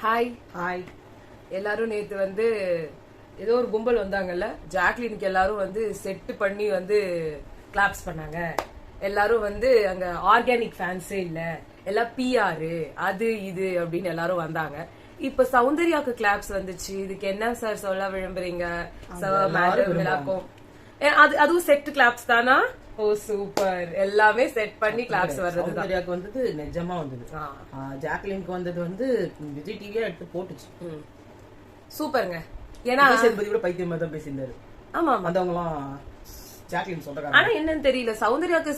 Hi hi. எல்லாரும் நேத்து வந்து ஏதோ ஒரு கும்பல் வந்தாங்கல்ல, ஜாக்லினுக்கு எல்லாரும் வந்து செட் பண்ணி வந்து கிளாப்ஸ் பண்ணாங்க. எல்லாரும் வந்து அங்க ஆர்கானிக் ஃபேன்ஸே இல்ல, எல்லாம் பிஆர் அது இது அப்படின்னு எல்லாரும் வந்தாங்க. இப்ப சௌந்தர்யாக்கு கிளாப்ஸ் வந்துச்சு. இதுக்கு என்ன சார் சொல்ல விரும்புறீங்க? அதுவும் செட் கிளாப்ஸ் தானா? ஓ சூப்பர், எல்லாமே செட் பண்ணி கிளாப்ஸ் வர்றது. சௌந்தர்யாக்கு வந்தது நிஜமா வந்தது. ஜாக்லினுக்கு வந்தது வந்து விஜய் டிவியா எடுத்து போட்டுச்சு. சூப்பர்ங்க. ஏன்னா சேதுபதி கூட பைத்தியமா தான் பேசியிருந்தாரு. ஆமா வந்தவங்களாம் ஜாக்லின் சொல்றாங்க. ஆனா என்னன்னு தெரியல, சௌந்தர்யாக்கு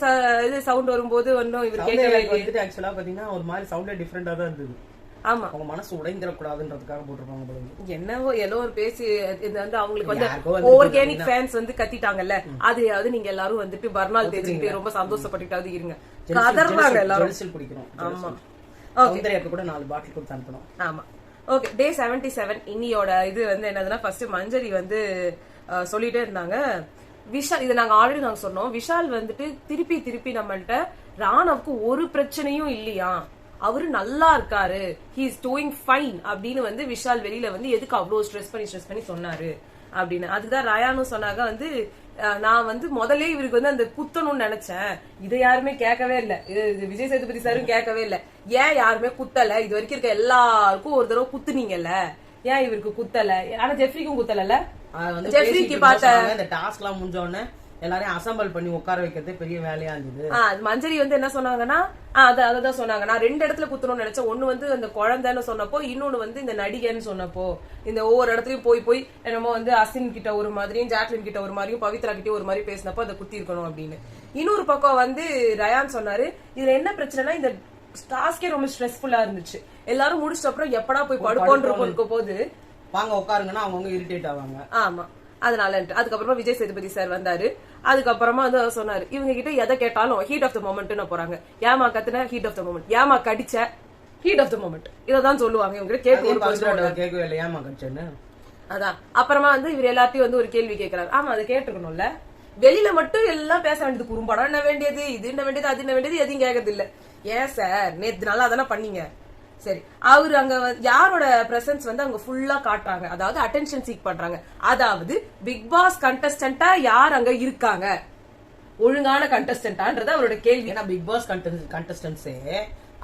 இது சவுண்ட் வரும்போது ஒன்னும் இவர் கேட்கவே இல்லை. ஆக்சுவலா பாத்தீங்கன்னா ஒரு மாதிரி சவுண்டே டிஃபரெண்டா தான் இருந்தது. ஆமா, அவங்க மனசு உடைந்துடக்கூடாதுன்றதுக்காக போட்டிருப்பாங்க போல. என்னவோ ஏதோ ஒரு பேசி இது வந்து அவங்களுக்கு வந்து ஆர்கானிக் ஃபேன்ஸ் வந்து கத்திட்டாங்கல்ல, அது நீங்க எல்லாரும் வந்துட்டு பர்னால் தேய்ச்சிட்டு ரொம்ப சந்தோஷப்பட்டுட்டாவது இருங்க. கதறாங்க எல்லாரும். பிடிக்கிறோம். ஆமா, சௌந்தர்யாக்கு கூட 4 பாட்டில் கொடுத்து அனுப்பணும். ஆமா. ஓகே, டே 77 இன்னியோட இது வந்து என்னதுன்னா, ஃபர்ஸ்ட் மஞ்சரி வந்து சொல்லிட்டே இருந்தாங்க. விஷால், இது நாங்க ஆல்ரெடி நாங்க சொன்னோம், விஷால் வந்துட்டு திருப்பி நம்மள்ட்ட ராணவுக்கு ஒரு பிரச்சனையும் இல்லையா, அவரு நல்லா இருக்காரு, ஹி இஸ் டூயிங் ஃபைன் அப்படின்னு வந்து விஷால் வெளியில வந்து எதுக்கு அவ்வளவு ஸ்ட்ரெஸ் பண்ணி சொன்னாரு அப்படின்னு. அதுதான் ரயானும் சொன்னாங்க வந்து, நான் வந்து முதல்ல இவருக்கு வந்து அந்த குத்தணும்னு நினைச்சேன், இதை யாருமே கேட்கவே இல்ல, இது விஜய் சேதுபதி சாரும் கேட்கவே இல்ல. ஏன் யாருமே குத்தல? இது வரைக்கும் இருக்க எல்லாருக்கும் ஒரு தடவை குத்துனீங்கல்ல, ஏன் இவருக்கு குத்தல? ஆனா ஜெஃப்ரிக்கும் குத்தல. ஜெஃப்ரிக்கு பார்த்த இந்த டாஸ்க் எல்லாம் முடிஞ்ச உடனே எல்லாரையும் அசம்பிள் பண்ணி உட்கார வைக்கிறதே பெரிய வேலையா இருந்தது. மஞ்சரி வந்து என்ன சொன்னாங்கன்னா, அததான் சொன்னாங்க, நான் 2 இடத்துல குத்தணும்னு நினைச்சேன். ஒண்ணு வந்து அந்த குழந்தைன்னு சொன்னப்போ, இன்னொன்னு வந்து இந்த நடிகைன்னு சொன்னப்போ, இந்த ஒவ்வொரு இடத்துலயும் போய் என்னமோ வந்து அசின் கிட்ட ஒரு மாதிரியும், ஜாக்லின் கிட்ட ஒரு மாதிரியும், பவித்ரா கிட்ட ஒரு மாதிரி பேசினப்போ அதை குத்தி இருக்கணும் அப்படின்னு. இன்னொரு பக்கம் வந்து ரயான் சொன்னாரு, இதுல என்ன பிரச்சனைனா இந்த டாஸ்கே ரொம்ப ஸ்ட்ரெஸ்ஃபுல்லா இருந்துச்சு, எல்லாரும் முடிச்சிட்ட அப்புறம் எப்படா போய் படுக்கோன்ற போது வாங்க உட்காருங்கன்னா அவங்க இரிட்டேட் ஆவாங்க. ஆமா, அதனால அதுக்கப்புறமா விஜய் சேதுபதி சார் வந்தாரு. அதுக்கப்புறமா வந்து சொன்னாரு, இவங்க கிட்ட எதை கேட்டாலும் ஹீட் ஆஃப் த மொமெண்ட் போறாங்க. ஏமா கத்துன ஹீட் ஆஃப் த மொமெண்ட், ஏமா கடிச்ச ஹீட் ஆஃப் த மொமெண்ட், இததான் சொல்லுவாங்க. இவங்க கேட்கவே இல்லை ஏமா கடிச்சேன்னு. அதான் அப்புறமா வந்து இவர் எல்லாத்தையும் வந்து ஒரு கேள்வி கேட்கிறாரு. ஆமா, அதை கேட்டுக்கணும்ல, வெளியில மட்டும் எல்லாம் பேச வேண்டியது, குறும்படம் என்ன வேண்டியது, இது என்ன வேண்டியது, அது என்ன வேண்டியது, எதையும் கேட்கறது இல்ல. ஏன் சார் நேத்து நல்லா தானே பண்ணீங்க? சரி, அவரு அங்க யாரோட பிரசன்ஸ் வந்து அங்க ஃபுல்லா காட்டுறாங்க, அதாவது அட்டென்ஷன் சீக் பண்றாங்க. அதாவது பிக் பாஸ் கண்டஸ்டன்டா யார் அங்க இருக்காங்க, ஒழுங்கான கண்டஸ்டன்டான்றது அவரோட கேள்வி. ஏன்னா பிக் பாஸ் கண்டஸ்டன்ஸே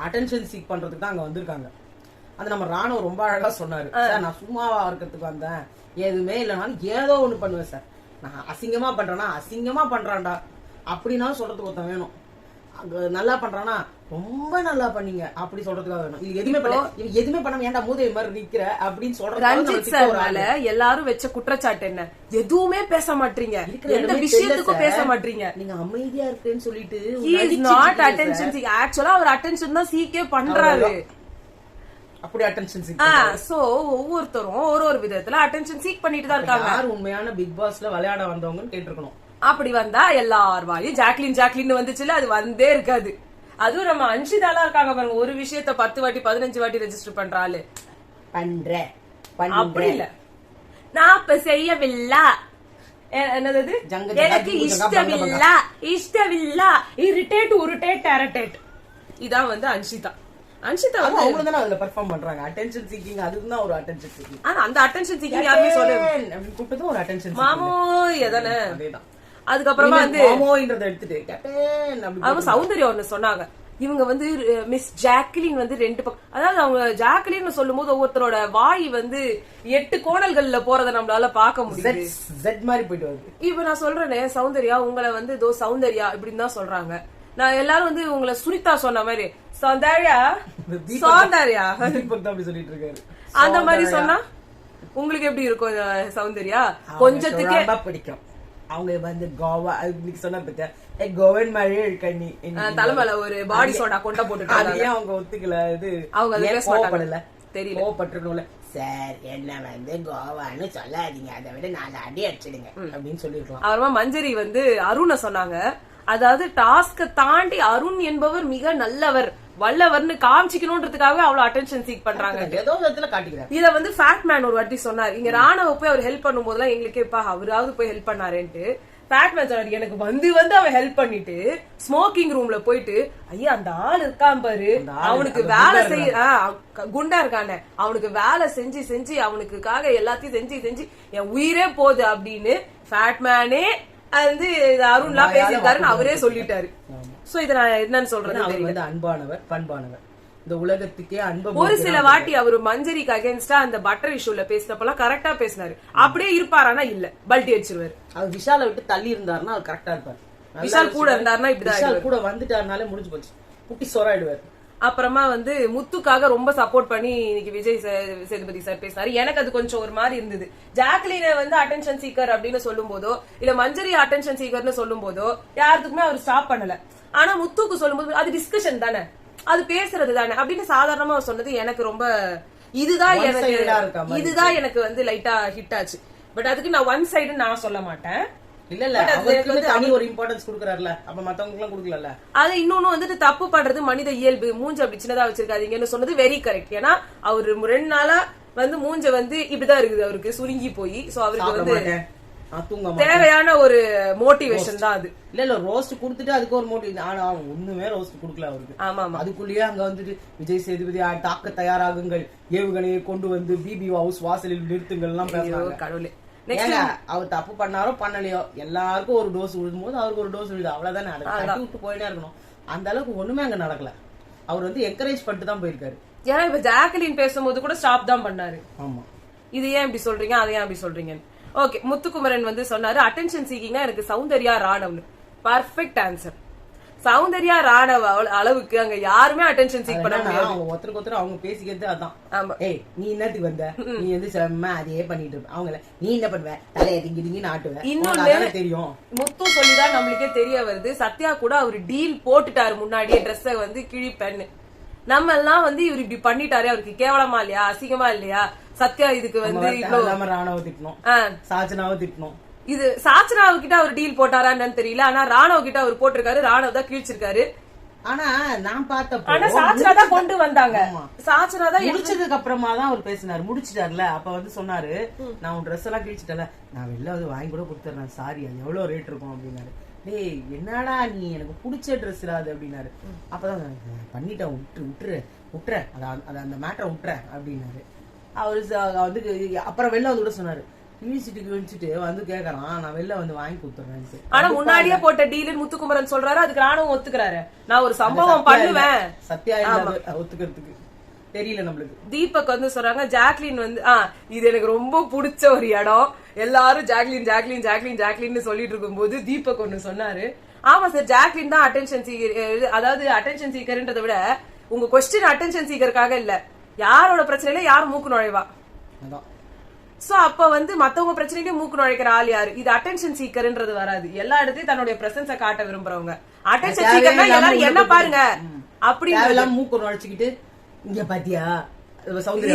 அட்டென்ஷன் சீக் பண்றதுக்கு தான் அங்க வந்திருக்காங்க. அது நம்ம ராணுவ ரொம்ப அழகா சொன்னாரு. சார் நான் சும்மாவா இருக்கிறதுக்கு வந்தேன், எதுவுமே இல்லைனாலும் ஏதோ ஒண்ணு பண்ணுவேன் சார், நான் அசிங்கமா பண்றேன்னா அசிங்கமா பண்றான்டா அப்படின்னாலும் சொல்றதுக்கு ஒருத்தன் வேணும். நல்லா பண்றானா ரொம்ப நல்லா பண்ணீங்க அப்படி சொல்றதுக்காக வேணும். இது எதுவுமே பண்ணாம ஏன்டா மூதேவி மாதிரி நிக்கிற அப்படின்னு சொல்றது. ரஞ்சித் சார் மேல எல்லாரும் வச்ச குற்றச்சாட்டு என்ன, எதுவுமே பேச மாட்டீங்க, எந்த விஷயத்துக்கும் பேச மாட்டீங்க, நீங்க அமைதியா இருக்குன்னு சொல்லிட்டு. he is not attention seeking. ஆக்சுவலா அவர் அட்டென்ஷன் தான் சீக்கே பண்றாரு. அப்படி அட்டென்ஷன் சீக். சோ ஒவ்வொருத்தரும் ஒரு விதத்துல அட்டென்ஷன் சீக் பண்ணிட்டு தான் இருக்காங்க. யார் உண்மையான பிக் பாஸ்ல விளையாட வந்தவங்கன்னு கேட்டிருக்கணும். அப்படி வந்தா எல்லார் வாயும் ஜாக்லின் வந்துச்சுல, அது வந்தே இருக்காது. அதுவும் நம்ம அன்ஷிதாலா இருக்காங்க பாருங்க, ஒரு விஷயத்த 10 வாட்டி 15 வாட்டி ரெஜிஸ்டர் பண்றாள். அப்படி இல்ல, நான் இப்ப செய்யவில்லை, என்னது எனக்கு இஷ்டவில்லை இரிட்டேட் இதான் வந்து அன்ஷிதா வந்து அவங்க தான அதுல பெர்ஃபார்ம் பண்றாங்க. அட்டென்ஷன் சீக்கிங், அதுதான் ஒரு அட்டென்ஷன் சீக்கிங். அந்த அட்டென்ஷன் சீக்கிங் யாருமே சொல்லுங்க கூப்பிட்டது ஒரு அட்டென்ஷன் மாமோ எதானே. அதுக்கப்புறமா வந்து மாமோன்றத எடுத்துட்டு அவங்க சௌந்தர்யா ஒண்ணு சொன்னாங்க, இவங்க வந்து மிஸ் ஜாக்லின் வந்து 2 பக்கம், அதாவது அவங்க ஜாக்லின் சொல்லும் போது ஒவ்வொருத்தரோட வாய் வந்து 8 கோணல்கள்ல போறத நம்மளால பாக்க முடியுது. ஜெட் மாதிரி போயிட்டு வருது. இப்ப நான் சொல்றேனே, சௌந்தர்யா உங்களை வந்து இதோ சௌந்தர்யா இப்படின்னு தான் சொல்றாங்க. நான் எல்லாரும் வந்து உங்களை சுனிதா சொன்ன மாதிரி சௌந்தர்யா அப்படி சொல்லிட்டு இருக்காரு. அந்த மாதிரி சொன்னா உங்களுக்கு எப்படி இருக்கும் சௌந்தர்யா? கொஞ்சத்துக்கே பிடிக்கும். அவங்க வந்து கோவா சொன்ன கோவன் மாதிரி இருக்க, நீ தலைமையில ஒரு பாடி சோடா கொண்ட போட்டுட்டு அவங்க ஒத்துக்கல. இது அவங்க கோவப்படல, தெரியல, கோவப்பட்டிருக்கணும்ல. சார் என்ன வந்து கோவான்னு சொல்லாதீங்க, அதை விட 4 அடி அடிச்சிடுங்க அப்படின்னு சொல்லிருக்கலாம். அப்புறமா மஞ்சரி வந்து அருண சொன்னாங்க, அதாவது டாஸ்க தாண்டி அருண் என்பவர் மிக நல்லவர் வல்லவர்னு காமிச்சிக்கணும்ன்றதுக்காக அவ்வளவு அட்டென்ஷன் சீக் பண்றாங்க. ஏதோ விதத்துல காட்டிக்கிறாங்க. இத வந்து ஃபேட் மேன் ஒரு வாட்டி சொன்னார், இங்க ராணவ போய் அவர் ஹெல்ப் பண்ணும் போதெல்லாம் எங்களுக்கே அவராவது போய் ஹெல்ப் பண்ணாருன்ட்டு. ஃபேட்மேன் சொன்னாரு எனக்கு வந்து அவன் ஹெல்ப் பண்ணிட்டு ஸ்மோக்கிங் ரூம்ல போயிட்டு ஐயா அந்த ஆள் இருக்கான் பாரு அவனுக்கு வேலை செய்ய குண்டா இருக்கானே அவனுக்கு வேலை செஞ்சு செஞ்சு அவனுக்காக எல்லாத்தையும் செஞ்சு என் உயிரே போகுது அப்படின்னு ஃபேட்மேனே வந்து அருண்லாம் பேசியிருக்காருன்னு அவரே சொல்லிட்டாரு. சோ இத நான் என்னன்னு சொல்றது, அன்பானவர் பண்பானவர், இந்த உலகத்துக்கே அன்பு. ஒரு சில வாட்டி அவரு மஞ்சரிக்கு அகேன்ஸ்டா அந்த பட்டர் இஷ்யூல பேசினப்பெல்லாம் கரெக்டா பேசினாரு. அப்படியே இருப்பாரானா இல்ல பல்டி அடிச்சிருவாரு. அவர் விஷால விட்டு தள்ளி இருந்தாருன்னா அவர் கரெக்டா இருப்பாரு. விஷால் கூட இருந்தாருன்னா இப்படிதான், விஷால் கூட வந்துட்டாருனாலே முடிஞ்சு போச்சு, குட்டி சோறாயிடுவாரு. அப்புறமா வந்து முத்துக்காக ரொம்ப சப்போர்ட் பண்ணி இன்னைக்கு விஜய் சேதுபதி சார் பேசினாரு. எனக்கு அது கொஞ்சம் ஒரு மாதிரி இருந்தது. ஜாக்லினை வந்து அட்டென்ஷன் சீக்கர் அப்படின்னு சொல்லும் போதோ இல்ல மஞ்சரி அட்டென்ஷன் சீக்கர்னு சொல்லும் போதோ யாருக்குமே அவர் ஸ்டாப் பண்ணல. ஆனா முத்துக்கு சொல்லும் போது அது டிஸ்கஷன் தானே, அது பேசுறது தானே அப்படின்னு சாதாரணமா சொன்னது எனக்கு ரொம்ப இதுதான் எனக்கு வந்து லைட்டா ஹிட் ஆச்சு. பட் அதுக்கு நான் ஒன் சைடு நான் சொல்ல மாட்டேன். ஒரு இம்பார்ட்டன்ஸ் குடுக்கறாருல, அப்ப மத்தவங்க எல்லாம் குடுக்கல. அது இன்னொன்னு வந்துட்டு தப்பு பண்றது மனித இயல்பு, மூஞ்ச அப்படி சின்னதா வச்சிருக்காதீங்கன்னு சொன்னது வெரி கரெக்ட். ஏன்னா அவரு 2 நாளா வந்து மூஞ்ச வந்து இப்படிதான் இருக்குது, அவருக்கு சுருங்கி போய். சோ அவருக்கு வந்து தேவையான ஒரு மோட்டிவேஷன் தான் அது. இல்ல ரோஸ்ட் குடுத்துட்டு அதுக்கு ஒரு மோட்டிவேஷன். ஆனா ஒண்ணுமே ரோஸ்ட் குடுக்கல அவருக்கு. ஆமா, அதுக்குள்ளேயே அங்க வந்துட்டு விஜய் சேதுபதி தாக்க தயாராகுங்கள், ஏவுகணையை கொண்டு வந்து பிபி ஹவுஸ் வாசலில் நிறுத்துங்கள் எல்லாம் பேசுறாங்க. கடவுளே, அவர் தப்பு பண்ணாரோ பண்ணலையோ எல்லாருக்கும் ஒரு டோஸ் விழும் போது அவருக்கு ஒரு டோஸ் விழுது, அவ்வளவுதானே. அதை விட்டு போயிட்டே இருக்கணும். அந்த அளவுக்கு ஒண்ணுமே அங்க நடக்கல. அவர் வந்து என்கரேஜ் பண்ணிட்டு தான் போயிருக்காரு. ஏன்னா இப்ப ஜாக்லின் பேசும்போது கூட ஸ்டாப் தான் பண்ணாரு. ஆமா, இது ஏன் இப்படி சொல்றீங்க, அதை ஏன் அப்படி சொல்றீங்க. ஓகே, முத்துக்குமரன் வந்து சொன்னாரு அட்டென்ஷன் சீக்கிங்னா எனக்கு சௌந்தர்யா ராணவ். Perfect answer. சௌந்தர்யா ராணவ் அளவுக்கு அங்க யாருமே அட்டென்ஷன் சீக் பண்ண முடியாது. அவங்க ஒருத்தருக்கு ஒருத்தர் அவங்க பேசிக்கிறது அதான். ஏய் நீ என்னத்துக்கு வந்த, நீ வந்து செம்ம அதே பண்ணிட்டு இருப்ப. அவங்கள நீ என்ன பண்ணுவ, தலையை திங்கி நாட்டுவ. இன்னொன்னு தெரியும், முத்து சொல்லிதான் நம்மளுக்கே தெரிய வருது. சத்யா கூட அவரு டீல் போட்டுட்டாரு முன்னாடியே, ட்ரெஸ்ஸ வந்து கிழிப்பேன்னு. நம்ம எல்லாம் வந்து இவர் இப்படி பண்ணிட்டாரு, அவருக்கு கேவலமா இல்லையா, அசிங்கமா இல்லையா, சத்யா இதுக்கு வந்து ராணவ திட்டணும், சாச்சனாவை திட்டணும். இது சாச்சனாவு கிட்ட அவர் டீல் போட்டாரான்னு தெரியல. ஆனா ராணவ் கிட்ட அவர் போட்டிருக்காரு, ராணவ் தான் கிழிச்சிருக்காரு. ஆனா நான் பார்த்தப்போ ஆனா சாச்சனா தான் கொண்டு வந்தாங்க. சாச்சனா தான் முடிச்சதுக்கு அப்புறமா தான் அவர் பேசினாரு. முடிச்சிட்டாருல, அப்ப வந்து சொன்னாரு நான் உன் ட்ரெஸ் எல்லாம் கிழிச்சிட்டல, நான் வெளில வந்து வாங்கி கூட கொடுத்துறேன், சாரி அது எவ்வளவு ரேட் இருக்கும் அப்படின்னாரு. டேய் என்னடா நீ எனக்கு பிடிச்ச ட்ரெஸ் அது அப்படின்னாரு. அப்பதான் பண்ணிட்டேன், விட்டுற அந்த மேட்டரை விட்டுற அப்படின்னாரு. அவரு வந்து அப்புறம் வெளில வந்து கூட சொன்னாரு, யூனிவர்சிட்டிக்கு வச்சுட்டு வந்து கேக்குறான், நான் வெளில வந்து வாங்கி கொடுத்துறேன். ஆனா முன்னாடியே போட்ட டீல் முத்துக்குமரன் சொல்றாரு, அதுக்கு ராணுவம் ஒத்துக்கிறாரு. நான் ஒரு சம்பவம் பண்ணுவேன், சத்யா ஒத்துக்கிறதுக்கு தெரியல நம்மளுக்கு. தீபக் வந்து சொல்றாங்க ஜாக்லின் வந்து இது எனக்கு ரொம்ப பிடிச்ச ஒரு இடம். எல்லாரும் ஜாக்லின் ஜாக்லின் ஜாக்லின் ஜாக்லின் சொல்லிட்டு இருக்கும் போது தீபக் ஒண்ணு சொன்னாரு, ஆமா சார் ஜாக்லின் தான் அட்டென்ஷன் சீக்கர். அதாவது அட்டென்ஷன் சீக்கர்ன்றதை விட உங்க கொஸ்டின் அட்டென்ஷன் சீக்கருக்காக இல்ல, யாரோட பிரச்சனையில யார் மூக்கு நுழைவா. சோ அப்ப வந்து மத்தவங்க பிரச்சனைக்கு மூக்கு நுழைக்கிற ஆள் யாரு, இது அட்டென்ஷன் சீக்கர்ன்றது வராது. எல்லா இடத்தையும் தன்னுடைய பிரசன்ஸை காட்ட விரும்புறவங்க. அட்டென்ஷன் சீக்கர்னா எல்லாரும் என்ன பாருங்க அப்படி மூக்கு நுழைச்சுக்கிட்டு இங்க பாத்தியா.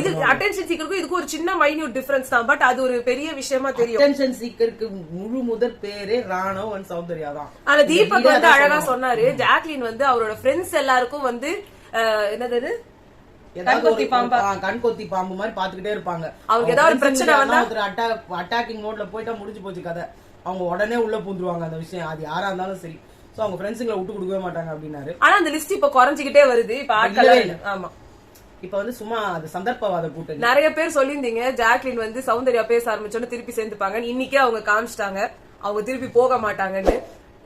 இது அட்டென்ஷன் சீக்கருக்கும் இதுக்கு ஒரு சின்ன மைன்யூட் டிஃபரன்ஸ் தான், பட் அது ஒரு பெரிய விஷயமா தெரியும். அட்டென்ஷன் சீக்கருக்கு முழு முதல் பேரே ராணவ் அண்ட் சௌந்தர்யா தான். ஆனா தீபக் வந்து அழகா சொன்னாரு, ஜாக்லின் வந்து அவரோட ஃப்ரெண்ட்ஸ் எல்லாருக்கும் வந்து என்னது கண்கொத்தி பாம்பு மாதிரி பாத்துக்கிட்டே இருப்பாங்க. அவங்க ஏதாவது ஒரு பிரச்சனை வந்தா அட்டாக்கிங் மோட்ல போயிட்டா முடிஞ்சு போச்சு கதை. அவங்க உடனே உள்ள பூந்துருவாங்க அந்த விஷயம், அது யாரா இருந்தாலும் சரி. சோ அவங்க ஃப்ரெண்ட்ஸுங்களை விட்டு கொடுக்கவே மாட்டாங்க அப்படின்னாரு. ஆனா அந்த லிஸ்ட் இப்ப குறைஞ்சிக்கிட்டே வருது. இப்ப ஆட்கள் ஆமா இப்ப வந்து சும்மா அது சந்தர்ப்பவாத கூட்டம். நிறைய பேர் சொல்லியிருந்தீங்க ஜாக்லின் வந்து சௌந்தர்யா பேச ஆரம்பிச்சோன்னு திருப்பி சேர்ந்துப்பாங்க. இன்னைக்கே அவங்க காமிச்சிட்டாங்க அவங்க திருப்பி போக மாட்டாங்கன்னு.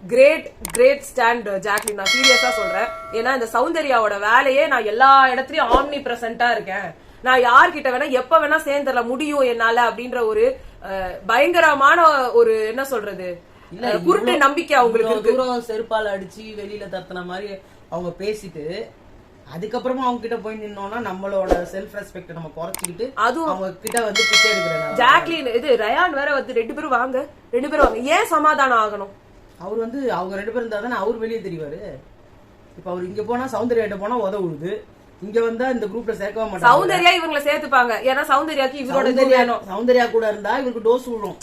கிரேட் ஸ்டாண்ட் ஜாக்லின், நான் சீரியஸா சொல்றேன். ஏன்னா இந்த சௌந்தர்யாவோட வேலையே நான் எல்லா இடத்துலயும் ஆம்னி பிரசன்டா இருக்கேன், நான் யார்கிட்ட வேணா எப்ப வேணா சேர்ந்துட முடியும் என்னால அப்படின்ற ஒரு பயங்கரமான ஒரு என்ன சொல்றது குருட்டு நம்பிக்கை அவங்களுக்கு. செருப்பால அடிச்சு வெளியில தத்தின மாதிரி அவங்க பேசிட்டு அதுக்கப்புறமா அவங்க கிட்ட போய் நின்னோம்னா நம்மளோட செல்ஃப் ரெஸ்பெக்ட் நம்ம குறைச்சிக்கிட்டு அதுவும் அவங்க கிட்ட வந்து பிச்சை எடுக்கிறேன். ஜாக்லின் இது ரயான் வேற வந்து 2 பேரும் வாங்க ஏன் சமாதானம் ஆகணும். அவர் வந்து அவங்க 2 பேரும் இருந்தா தானே அவர் வெளியே தெரிவாரு. இப்ப அவர் இங்க போனா சௌந்தர்யா போனா உதவுது, இங்க வந்தா இந்த குரூப்ல சேர்க்கவே மாட்டாங்க. சௌந்தர்யா இவங்களை சேர்த்துப்பாங்க, ஏன்னா சௌந்தர்யாக்கு இவரோட சௌந்தர்யா கூட இருந்தா இவருக்கு டோஸ் விழும்.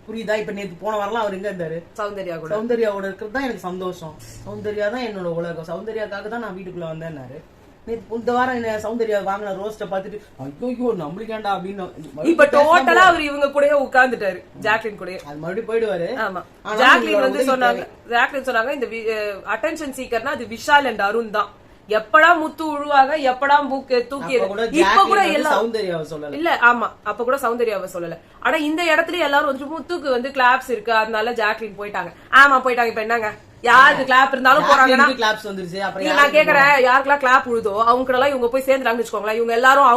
புரியுதா? இப்ப நேத்து போன வரலாம் அவர் எங்க இருந்தாரு, சௌந்தர்யாவோட இருக்கிறது தான் எனக்கு சந்தோஷம். சௌந்தர்யா தான் என்னோட உலகம், சௌந்தர்யாக்காக தான் நான் வீட்டுக்குள்ள வந்தேன்னாரு. இந்த வாரம் என்ன சௌந்தர்யா வாங்கின ரோஸ்ட பாத்துட்டு ஐயோ நம்மளுக்கேண்டா அப்படின்னு இப்ப டோட்டலா அவர் இவங்க கூடயே உட்கார்ந்துட்டாரு, ஜாக்லின் கூடயே. அது மறுபடியும் போயிடுவாரு. ஆமா, ஜாக்லின் வந்து சொன்னாங்க இந்த அட்டென்ஷன் சீக்கர்னா அது விஷால் அண்ட் அருண் தான். எப்படா முத்து உழுவாங்க, எப்படா தூக்கி இப்ப கூட எல்லாம் சௌந்தர்யாவை சொல்லல. இல்ல ஆமா, அப்ப கூட சௌந்தர்யாவை சொல்லல. ஆனா இந்த இடத்துல எல்லாரும் வந்து முத்துக்கு வந்து கிளாப்ஸ் இருக்கு, அதனால ஜாக்லின் போயிட்டாங்க. ஆமா போயிட்டாங்க. இப்ப என்னங்க, யாருக்கு கிளாப் இருந்தாலும் போறாங்கன்னா கிளாப்ஸ் வந்துருச்சு. அப்புறம் நான் கேக்குறேன், யாருக்கெல்லாம் கிளாப் உழுதோ அவங்க கூட எல்லாம் இவங்க போய் சேர்ந்துட்டாங்கன்னு வச்சுக்கோங்களேன், இவங்க எல்லாரும்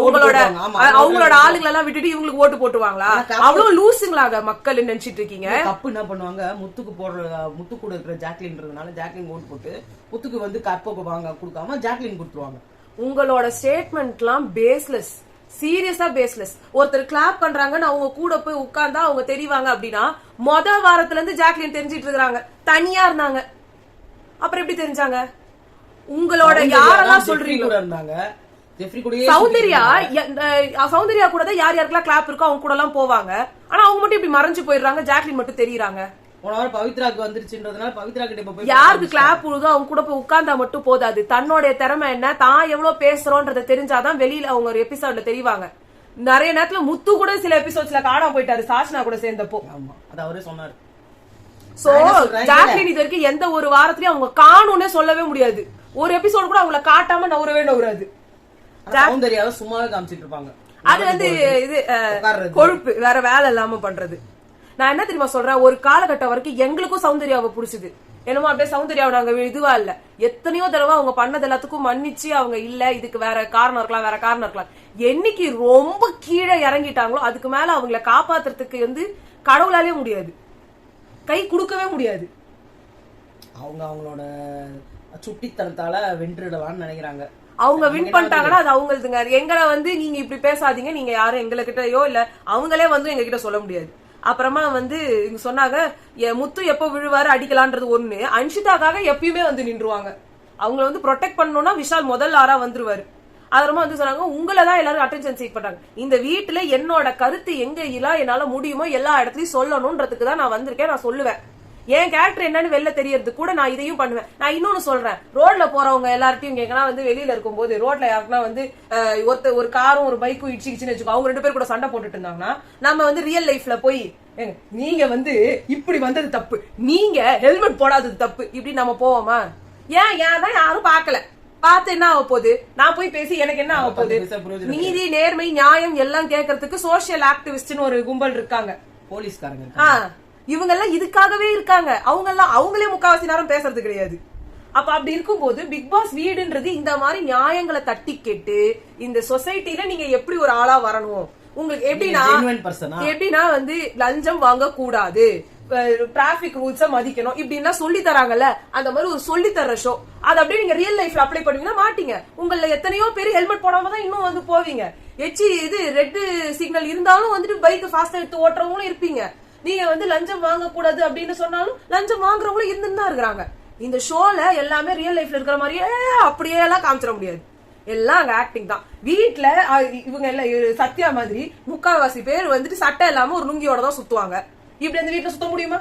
அவங்களோட ஆளுங்களை எல்லாம் விட்டுட்டு இவங்களுக்கு ஓட்டு போட்டுவாங்களா? அவ்வளவு லூசுங்களாக மக்கள் நினைச்சிட்டு இருக்கீங்க. தப்பு என்ன பண்ணுவாங்க, முத்து கூட இருக்கிற ஜாக்லின்றதுனால ஜாக்லின் ஓட்டு போட்டு முத்துக்கு வந்து கப்ப வாங்க கொடுக்காம ஜாக்லின் கொடுத்துருவாங்க. உங்களோட ஸ்டேட்மெண்ட் எல்லாம் பேஸ்லெஸ், சீரியஸா பேஸ்லெஸ். ஒருத்தர் கிளாப் பண்றாங்கன்னு அவங்க கூட போய் உட்கார்ந்தா அவங்க தெரிவாங்க அப்படின்னா, வாரத்துல இருந்து ஜாக்லின் தெரிஞ்சிட்டு இருக்காங்க, தனியா இருந்தாங்க. அப்புறம் எப்படி தெரிஞ்சாங்க? உங்களோட யாரெல்லாம் சொல்றீங்க? சௌந்தர்யா கூட தான் யார் யாருக்கெல்லாம் கிளாப் இருக்கோ அவங்க கூட எல்லாம் போவாங்க. ஆனா அவங்க மட்டும் இப்படி மறைஞ்சு போயிடுறாங்க, ஜாக்லின் மட்டும் தெரியுறாங்க. பவித்ராக்கு வந்துருச்சுன்றதுனால பவித்ரா கிட்ட யாருக்கு கிளாப் உழுதோ அவங்க கூட போய் உட்கார்ந்தா மட்டும் போதாது. தன்னோட திறமை என்ன, தான் எவ்வளவு பேசுறோன்றத தெரிஞ்சாதான் வெளியில அவங்க ஒரு எபிசோட்ல தெரிவாங்க. நிறைய நேரத்துல முத்து கூட சில எபிசோட்ஸ்ல காணாம போயிட்டாரு, சாஷ்னா கூட சேர்ந்தப்போ. அது அவரே சொன்னாரு. சோ ஜாக்லின் இது வரைக்கும் எந்த ஒரு வாரத்திலயும் அவங்க காணும்னே சொல்லவே முடியாது. ஒரு எபிசோட் கூட அவங்கள காட்டாம நவராது. சௌந்தர்யாவை சும்மாவே காமிச்சிட்டு இருப்பாங்க. அது வந்து இது கொழுப்பு, வேற வேலை இல்லாம பண்றது. நான் என்ன தெரியுமா சொல்றேன், ஒரு காலகட்டம் வரைக்கும் எங்களுக்கும் சௌந்தர்யாவை புடிச்சது. என்னமோ அப்படியே சௌந்தர்யாவை நாங்க இதுவா இல்ல, எத்தனையோ தடவை அவங்க பண்ணது எல்லாத்துக்கும் மன்னிச்சு அவங்க இல்ல இதுக்கு வேற காரணம் இருக்கலாம், வேற காரணம் இருக்கலாம். என்னைக்கு ரொம்ப கீழே இறங்கிட்டாங்களோ அதுக்கு மேல அவங்களை காப்பாத்துறதுக்கு வந்து கடவுளாலே முடியாது, கை கொடுக்கவே முடியாது. அவங்களோட சுட்டித்தனத்தால வென்றுடலாம்னு நினைக்கிறாங்க. அவங்க வின் பண்ணிட்டாங்கன்னா அது அவங்களுதுங்க. எங்களை வந்து நீங்க இப்படி பேசாதீங்க, நீங்க யாரும் எங்களை கிட்டயோ இல்ல அவங்களே வந்து எங்க கிட்ட சொல்ல முடியாது. அப்புறமா வந்து இங்க சொன்னாங்க, முத்து எப்ப விழுவாரு அடிக்கலான்றது ஒண்ணு, அன்ஷிதாக்காக எப்பயுமே வந்து நின்றுவாங்க. அவங்களை வந்து ப்ரொடெக்ட் பண்ணணும்னா விஷால் முதல் ஆறா வந்துருவாரு. அப்புறமா வந்து சொன்னாங்க, உங்களதான் எல்லாரும் அட்டென்ஷன் சீக் பண்றாங்க. இந்த வீட்டுல என்னோட கருத்து எங்க என்னால முடியுமோ எல்லா இடத்துலயும் சொல்லணும்ன்றதுக்கு தான் நான் வந்திருக்கேன். நான் சொல்லுவேன், என் கேரக்டர் என்னன்னு வெளில தெரியறது கூட நான் இதையும் பண்ணுவேன். நான் இன்னொன்னு சொல்றேன், ரோட்ல போறவங்க எல்லார்ட்டையும் கேட்கனா வந்து வெளியில இருக்கும் போது ரோட்ல யாருக்குன்னா வந்து ஒரு காரும் ஒரு பைக்கும் இடிச்சுன்னு வச்சுக்கோ, அவங்க 2 பேர் கூட சண்டை போட்டுட்டு இருந்தாங்கன்னா நம்ம வந்து ரியல் லைஃப்ல போய் நீங்க வந்து இப்படி வந்தது தப்பு, நீங்க ஹெல்மெட் போடாதது தப்பு, இப்படி நம்ம போவோமா? ஏன் தான் யாரும் பாக்கல, பார்த்து என்ன ஆக போகுது? நான் போய் பேசி எனக்கு என்ன ஆக போகுது? நீதி நேர்மை நியாயம் எல்லாம் கேட்கறதுக்கு சோசியல் ஆக்டிவிஸ்ட்னு ஒரு கும்பல் இருக்காங்க, போலீஸ்காரங்க. இவங்க எல்லாம் இதுக்காகவே இருக்காங்க. அவங்க எல்லாம் அவங்களே முக்காவாசி நேரம் பேசுறது கிடையாது. அப்ப அப்படி இருக்கும்போது பிக் பாஸ் வீடுன்றது இந்த மாதிரி நியாயங்களை தட்டி கேட்டு இந்த சொசைட்டில நீங்க எப்படி ஒரு ஆளா வரணும், உங்களுக்கு எப்படின்னா வந்து லஞ்சம் வாங்க கூடாது, டிராபிக் ரூல்ஸ மதிக்கணும், இப்படின்னா சொல்லி தராங்கல்ல, அந்த மாதிரி ஒரு சொல்லி தர ஷோ. அது அப்படியே நீங்க ரியல் லைஃப்ல அப்ளை பண்ணுவீங்கன்னா மாட்டீங்க. உங்கள எத்தனையோ பேர் ஹெல்மெட் போடாம தான் இன்னும் வந்து போவீங்க. ரெட் சிக்னல் இருந்தாலும் வந்துட்டு பைக் ஃபாஸ்டா எடுத்து ஓட்டுறவங்களும் இருப்பீங்க. நீங்க வந்து லஞ்சம் வாங்க கூடாது அப்படின்னு சொன்னாலும் லஞ்சம் வாங்குறவங்களும் இருந்துதான் இருக்கிறாங்க. இந்த ஷோல எல்லாமே ரியல் லைஃப்ல இருக்கிற மாதிரியே அப்படியே எல்லாம் காமிச்சிட முடியாது, எல்லாம் அங்க ஆக்டிங் தான். வீட்டுல இவங்க எல்லாம் சத்யா மாதிரி முக்காவாசி பேர் வந்துட்டு சட்டை இல்லாம ஒரு லுங்கியோட தான் சுத்துவாங்க. இப்படி அந்த வீட்டுல சுத்த முடியுமா?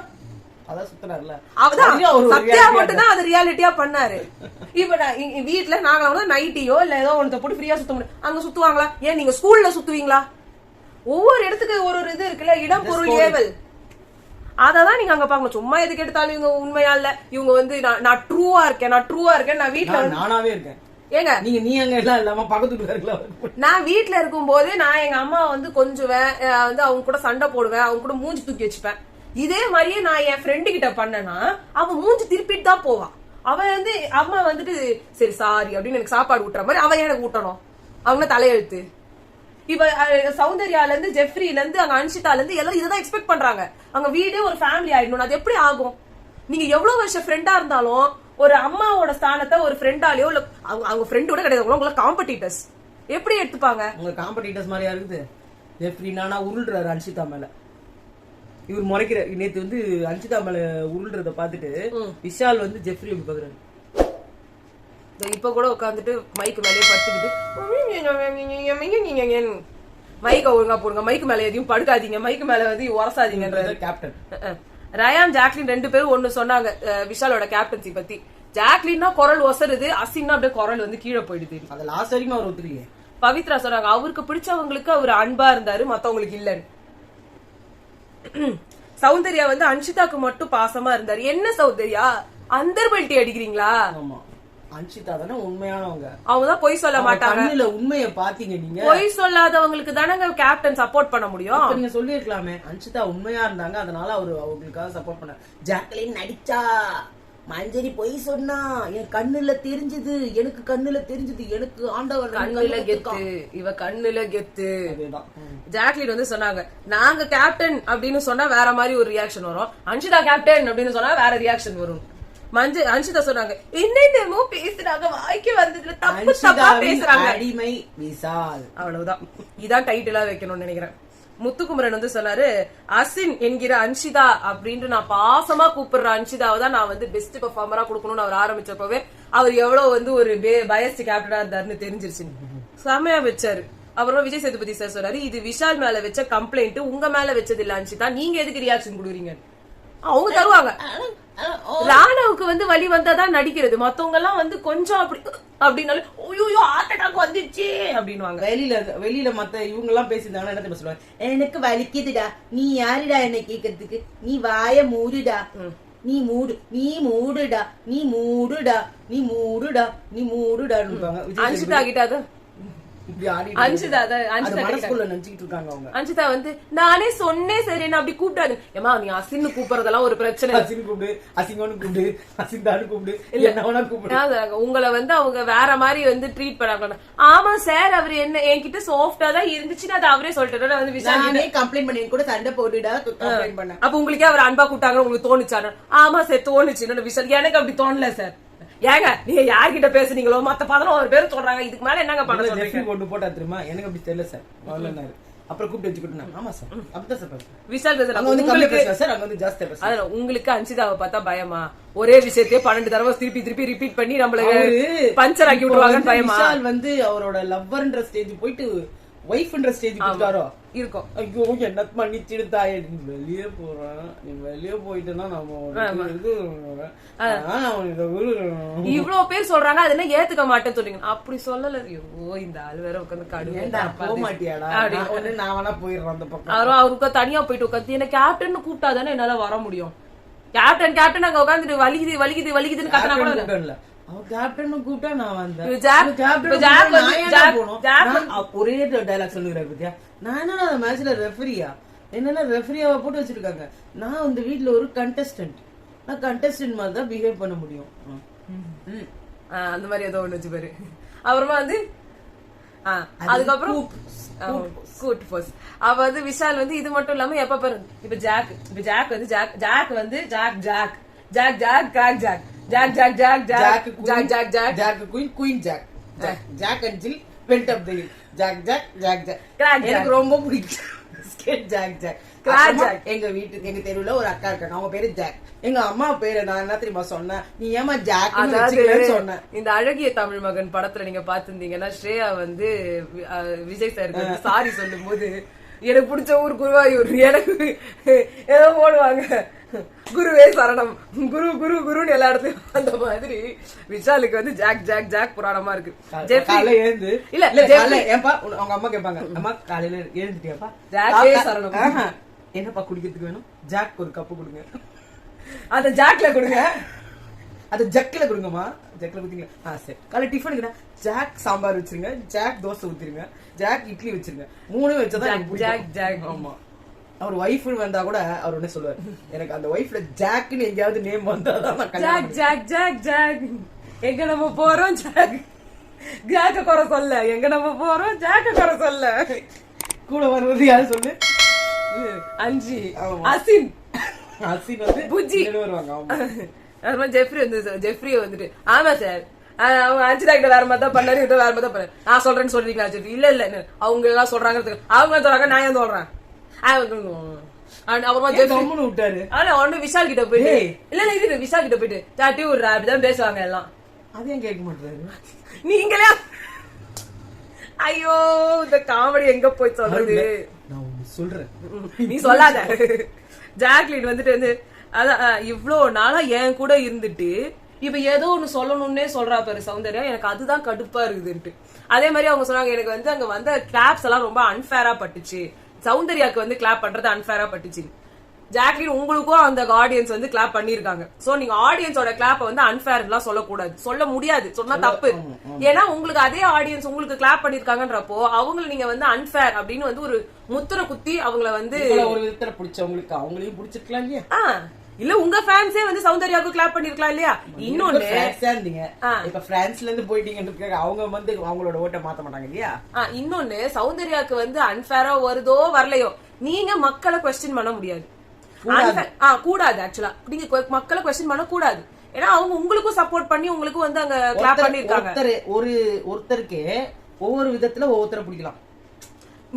சத்யா மட்டும் தான் அது ரியாலிட்டியா பண்ணாரு. இப்ப வீட்டுல நாங்க நைட்டியோ இல்ல ஏதோ ஒண்ணு போட்டு ஃப்ரீயா சுத்த முடியும், அங்க சுத்துவாங்களா? ஏன் நீங்க ஸ்கூல்ல சுத்துவீங்களா? ஒவ்வொரு இடத்துக்கு ஒரு இது இருக்குல்ல, இடம் பொருள் ஏவல், அததான் நீங்க அங்க பாக்கணும். சும்மா எதுக்கு எடுத்தாலும் இவங்க உண்மையா இல்ல, இவங்க வந்து நான் ட்ரூவா இருக்கேன், நான் வீட்டுல நானாவே இருக்கேன். ஏங்க நீ அங்க எல்லாம் இல்லாம பக்கத்துல நான் வீட்டுல இருக்கும் போது நான் எங்க அம்மா வந்து கொஞ்சுவேன், வந்து அவங்க கூட சண்டை போடுவேன், அவங்க கூட மூஞ்சி தூக்கி வச்சுப்பேன். இதே மாதிரியே நான் என் ஃப்ரெண்டு கிட்ட பண்ணேன்னா அவன் மூஞ்சி திருப்பிட்டு தான் போவான். அவன் வந்து அம்மா வந்துட்டு சரி சாரி அப்படின்னு எனக்கு சாப்பாடு ஊட்டுற மாதிரி அவன் எனக்கு ஊட்டணும், அவங்க தலையெழுத்து. இப்ப சௌந்தர்யால இருந்து ஜெஃப்ரில இருந்து அங்க அன்ஷிதால இருந்து எல்லாம் இதுதான் எக்ஸ்பெக்ட் பண்றாங்க. அவங்க வீடே ஒரு ஃபேமிலி ஆயிடணும். அது எப்படி ஆகும்? நீங்க எவ்வளவு வருஷம் ஃப்ரெண்டா இருந்தாலும் ஒரு அம்மாவோட ஸ்தானத்தை ஒரு ஃப்ரெண்டாலேயோ இல்ல அவங்க ஃப்ரெண்டோட கிடையாது, உங்களை காம்படிட்டர்ஸ் எப்படி எடுத்துப்பாங்க? உங்க காம்படிட்டர்ஸ் மாதிரியா இருக்குது. ஜெஃப்ரி நானா உருள்றாரு அன்ஷிதா மேல, இவர் முறைக்கிற நேத்து வந்து அன்ஷிதா மேல உருள்றத பாத்துட்டு விஷால் வந்து ஜெஃப்ரி பாக்குறாரு. இப்ப கூட உட்காந்துட்டு மைக்கு மேலே படுத்துக்கிட்டு மைக்க ஒழுங்கா போடுங்க, மைக்கு மேல எதையும் படுக்காதீங்க, மைக்கு மேல வந்து உரசாதீங்க. கேப்டன் ரயான் ஜாக்லின் 2 பேரும் ஒண்ணு சொன்னாங்க விஷாலோட கேப்டன்சி பத்தி. ஜாக்லின்னா குரல் ஒசருது, அசின்னா அப்படியே குரல் வந்து கீழே போயிடுது. அது லாஸ்ட் வரைக்கும் அவர் ஒத்துக்கலையே. பவித்ரா சொன்னாங்க அவருக்கு பிடிச்சவங்களுக்கு அவர் அன்பா இருந்தாரு, மத்தவங்களுக்கு இல்லன்னு. சௌந்தர்யா வந்து அன்ஷிதாக்கு மட்டும் பாசமா இருந்தாரு. என்ன சௌந்தர்யா அந்தர்பல்ட்டி அடிக்கிறீங்களா? ஆமா, அன்ஷிதா தானே உண்மையானவங்க. அவங்கதான் பொய் சொல்ல மாட்டாங்க. கண்ணுல உண்மைய பாத்தீங்க நீங்க. பொய் சொல்லாதவங்களுக்கு தானங்க கேப்டன் சப்போர்ட் பண்ண முடியும். நீங்க சொல்லிருக்கலாமே அன்ஷிதா உண்மையா இருந்தாங்க, அதனால அவங்களுக்காக சப்போர்ட் பண்ண. ஜாக்லின் நடிச்சா, மஞ்சரி பொய் சொன்னா, என் கண்ணுல தெரிஞ்சது, எனக்கு கண்ணுல தெரிஞ்சது, எனக்கு ஆண்டவர் கண்ணுல கெத்து, இவ கண்ணுல கெத்து. ஜாக்லின் வந்து சொன்னாங்க நாங்க கேப்டன் அப்படின்னு சொன்னா வேற மாதிரி ஒரு ரியாக்ஷன் வரும், அன்ஷிதா கேப்டன் அப்படின்னு சொன்னா வேற ரியாக்ஷன் வரும். அன்ஷிதா சொன்னாங்க என்னென்னமோ பேசுறாங்க, வாய்க்கு வந்ததுல தப்பு தப்பா பேசுறாங்க. அடிமை விஷால். அவ்வளவுதான், இதான் டைட்டிலா வைக்கணும்னு நினைக்கிறேன். முத்துக்குமரன் வந்து சொன்னாரு அசின் என்கிற அன்ஷிதா அப்படின்ட்டு நான் பாசமா கூப்பிடுற அன்ஷிதாவை தான் நான் வந்து பெஸ்ட் பெர்ஃபார்மரா கொடுக்கணும்னு அவர் ஆரம்பிச்சப்பவே அவர் எவ்வளவு வந்து ஒரு பயஸ்ட் கேப்டனா இருந்தாருன்னு தெரிஞ்சிருச்சு. செமையா வச்சாரு. அப்புறம் விஜய் சேதுபதி சார் சொன்னாரு இது விஷால் மேல வச்ச கம்ப்ளைண்ட், உங்க மேல வச்சது இல்ல அன்ஷிதா, நீங்க எதுக்கு ரியாக்ஷன் கொடுக்குறீங்க? அவங்க தருவாங்க. ராணவுக்கு வந்து வலி வந்தாதான் நடிக்கிறது, மத்தவங்க எல்லாம் வந்து கொஞ்சம் அப்படி அப்படின்னாலும் ஐயோ ஹார்ட் அட்டாக் வந்துச்சு அப்படின்வாங்க. வெளியில மத்த இவங்க எல்லாம் பேசியிருந்தாங்கன்னா என்ன தெரியுமா சொல்லுவாங்க, எனக்கு வலிக்குதுடா, நீ யாருடா என்ன கேக்குறதுக்கு, நீ வாய மூடுடா, நீ மூடு, நீ மூடுடா, நீ மூடுடா, நீ மூடுடா, நீ மூடுடா. அன்ஷிதா கிட்ட அன்ஷிதா வந்து நானே சொன்னேன் சரி என்ன அப்படி கூப்பிட்டாரு. ஏமா நீ அசின்னு கூப்பிடுறதெல்லாம் ஒரு பிரச்சனை, உங்களை வந்து அவங்க வேற மாதிரி வந்து ட்ரீட் பண்ணாங்க. ஆமா சார் அவரு என்ன என்கிட்ட சாஃப்டா தான் இருந்துச்சுன்னு அது அவரே சொல்லிட்டு வந்து விஷாலே கம்ப்ளைண்ட் பண்ணி கூட சண்டை போட்டுடா. அப்ப உங்களுக்கே அவர் அன்பா கூப்பிட்டாங்க உங்களுக்கு தோணுச்சாரு? ஆமா சார் தோணுச்சு விஷால், எனக்கு அப்படி தோணல சார். ஏங்க நீங்க யார்கிட்ட பேசுனீங்களோ மத்த 11 பேர் சொல்றாங்க, இதுக்கு மேல என்னங்க பண்ண சொல்றீங்க? போட்டு போட்டா தெரியுமா, எனக்கு அப்படி தெரியல சார். அப்புறம் கூப்பிட்டு வச்சுக்கிட்டு ஆமா சார் அப்படிதான் சார் விஷால் பேசுறாங்க. உங்களுக்கு அன்ஷிதாவை பார்த்தா பயமா? ஒரே விஷயத்தையே 12 தடவை திருப்பி ரிப்பீட் பண்ணி நம்மள பஞ்சர் ஆக்கி விட்டுருவாங்கன்னு பயமா? விஷால் வந்து அவரோட லவ்வர்ன்ற ஸ்டேஜ் போயிட்டு ஒய்ஃப்ன்ற ஸ்டேஜ் கொடுத்தாரோ இருக்கும். ஐயோ என்ன பண்ணிச்சிடுதாயே, நீ வெளியே போறான், நீ வெளியே போயிட்டுன்னா நம்ம இவ்வளவு பேர் சொல்றாங்க அது என்ன ஏத்துக்க மாட்டேன்னு சொல்றீங்க. அப்படி சொல்லல. ஐயோ இந்த ஆள் வேற உட்காந்து கடுமையா போக மாட்டியாடா, நான் வேணா போயிடுறேன் அந்த பக்கம். அவருக்கு தனியா போயிட்டு உட்காந்து என்ன கேப்டன் கூப்பிட்டாதானே என்னால வர முடியும். கேப்டன் அங்க உட்காந்துட்டு வலிக்குதுன்னு கத்தனா கூட இல்ல. கேப்டன் கூப்பிட்டா நான் வந்தேன். ஒரே டைலாக் சொல்லுகிறாரு பத்தியா, நான் என்ன மேட்ச்ல ரெஃபரியா, என்னன்னா ரெஃபரியாவை போட்டு வச்சிருக்காங்க, நான் இந்த வீட்டுல ஒரு கண்டஸ்டன்ட், நான் கண்டஸ்டன்ட் மாதிரி தான் பிஹேவ் பண்ண முடியும். அந்த மாதிரி ஏதோ ஒண்ணு வச்சு பாரு. அப்புறமா வந்து அதுக்கப்புறம் அவ வந்து விஷால் வந்து இது மட்டும் இல்லாம எப்ப பாரு இப்ப ஜாக் வந்து ஜாக் வந்து எனக்கு ரொம்ப பிடிக்கும். எங்க வீட்டுக்கு எங்க தெருவுல ஒரு அக்கா இருக்காங்க, அவங்க பேரு ஜாக். எங்க அம்மா பேரு நான் என்ன தெரியுமா சொன்னேன், நீ ஏமா ஜாக் சொன்னேன். இந்த அழகிய தமிழ் மகன் படத்துல நீங்க பாத்துருந்தீங்கன்னா ஸ்ரேயா வந்து விஜய் சாருக்கு சாரி சொல்லும் போது எனக்கு பிடிச்ச ஊர் குருவாயூர், எனக்கு ஏதோ போடுவாங்க குருவே சரணம், குரு குரு குருன்னு எல்லா இடத்துலயும். அந்த மாதிரி விஷாலுக்கு வந்து ஜாக் புராணமா இருக்கு. அவங்க அம்மா கேட்பாங்க, அம்மா காலையில எழுந்துட்டியாப்பா, ஜாக்கே சரணம், என்னப்பா குடிக்கிறதுக்கு வேணும், ஜாக் ஒரு கப்பு கொடுங்க, அந்த ஜாக்ல கொடுங்க, அது ஜக்கில கொடுங்கம்மா, ஜக்கில குடுத்தீங்களா சரி. காலையில டிஃபனுக்கு ஜாக் சாம்பார் வச்சிருங்க, ஜாக் தோசை ஊத்திருங்க, ஜாக் இட்லி வச்சிருங்க, 3 வச்சதான் ஜாக். ஆமா, அவர் ஒய்ஃப் வந்தா கூட அவர் என்ன சொல்லுவார், எனக்கு அந்த ஒய்ஃப்ல ஜாக்னு எங்கேயாவது நேம் வந்தாதான் ஜாக் எங்க நம்ம போறோம், ஜாக்க குறை சொல்ல, எங்க நம்ம போறோம் ஜாக்க குறை சொல்ல. கூட வருவது யாரு சொல்லு, அஞ்சி அசின் வந்து புஜ்ஜி வருவாங்க. ஜெஃப்ரி வந்துட்டு ஆமா சார் அவங்க அஞ்சிதா கிட்ட வேற மாதிரி தான் பண்ணாரு, வேற மாதிரி தான் பண்ணாரு, நான் சொல்றேன்னு சொல்றீங்களா? இல்ல அவங்க எல்லாம் சொல்றாங்க, அவங்க சொல்றாங்க, நான் ஏன் சொல்றேன். விஷால் கிட்ட போயிட்டு இல்ல விஷால் கிட்ட போயிட்டு சாட்டி ஒரு அப்படிதான் பேசுவாங்க எல்லாம். அதையும் கேட்க மாட்டாரு. நீங்களே ஐயோ இந்த காமெடி எங்க போய் சொல்றது, நான் சொல்றேன் நீ சொல்லாத. ஜாக்லின் வந்துட்டு வந்து அதான் இவ்வளவு நாளா என் கூட இருந்துட்டு இப்ப ஏதோ ஒண்ணு சொல்லணும்னே சொல்றா பாரு சௌந்தர்யா, எனக்கு அதுதான் கடுப்பா இருக்குதுன்ட்டு. அதே மாதிரி அவங்க சொன்னாங்க, எனக்கு வந்து அங்க வந்த கிளாப்ஸ் எல்லாம் ரொம்ப அன்ஃபேரா பட்டுச்சு, சௌந்தர்யாக்கு வந்து கிளாப் பண்றது அன்ஃபேரா பட்டுச்சு. ஜாக்லின் உங்களுக்கும் அந்த ஆடியன்ஸ் வந்து கிளாப் பண்ணிருக்காங்க. சோ நீங்க ஆடியன்ஸோட கிளாப்ப வந்து அன்ஃபேர் எல்லாம் சொல்லக்கூடாது, சொல்ல முடியாது, சொன்னா தப்பு. ஏன்னா உங்களுக்கு அதே ஆடியன்ஸ் உங்களுக்கு கிளாப் பண்ணிருக்காங்கன்றப்போ அவங்களை நீங்க வந்து அன்ஃபேர் அப்படின்னு வந்து ஒரு முத்திர குத்தி அவங்கள வந்து ஒரு விதத்துல பிடிச்சவங்களுக்கு அவங்களையும் பிடிச்சிருக்கலாம் இல்லையா? இல்ல உங்க ஃபேன்ஸே வந்து சௌந்தர்யாவுக்கு கிளாப் பண்ணிருக்கலாம் இல்லையா? இன்னொன்னு இப்ப பிரான்ஸ்ல இருந்து போயிட்டீங்க, அவங்க வந்து அவங்களோட ஓட்டை மாத்த மாட்டாங்க இல்லையா? இன்னொன்னு சௌந்தர்யாக்கு வந்து அன்ஃபேரா வருதோ வரலையோ, நீங்க மக்களை கொஸ்டின் பண்ண முடியாது, கூடாது. ஆக்சுவலா நீங்க மக்களை கொஸ்டின் பண்ண கூடாது. ஏன்னா அவங்க உங்களுக்கும் சப்போர்ட் பண்ணி உங்களுக்கு வந்து அங்க கிளாப் பண்ணிருக்காங்க. ஒருத்தருக்கு ஒவ்வொரு விதத்துல ஒவ்வொருத்தரை பிடிக்கலாம்.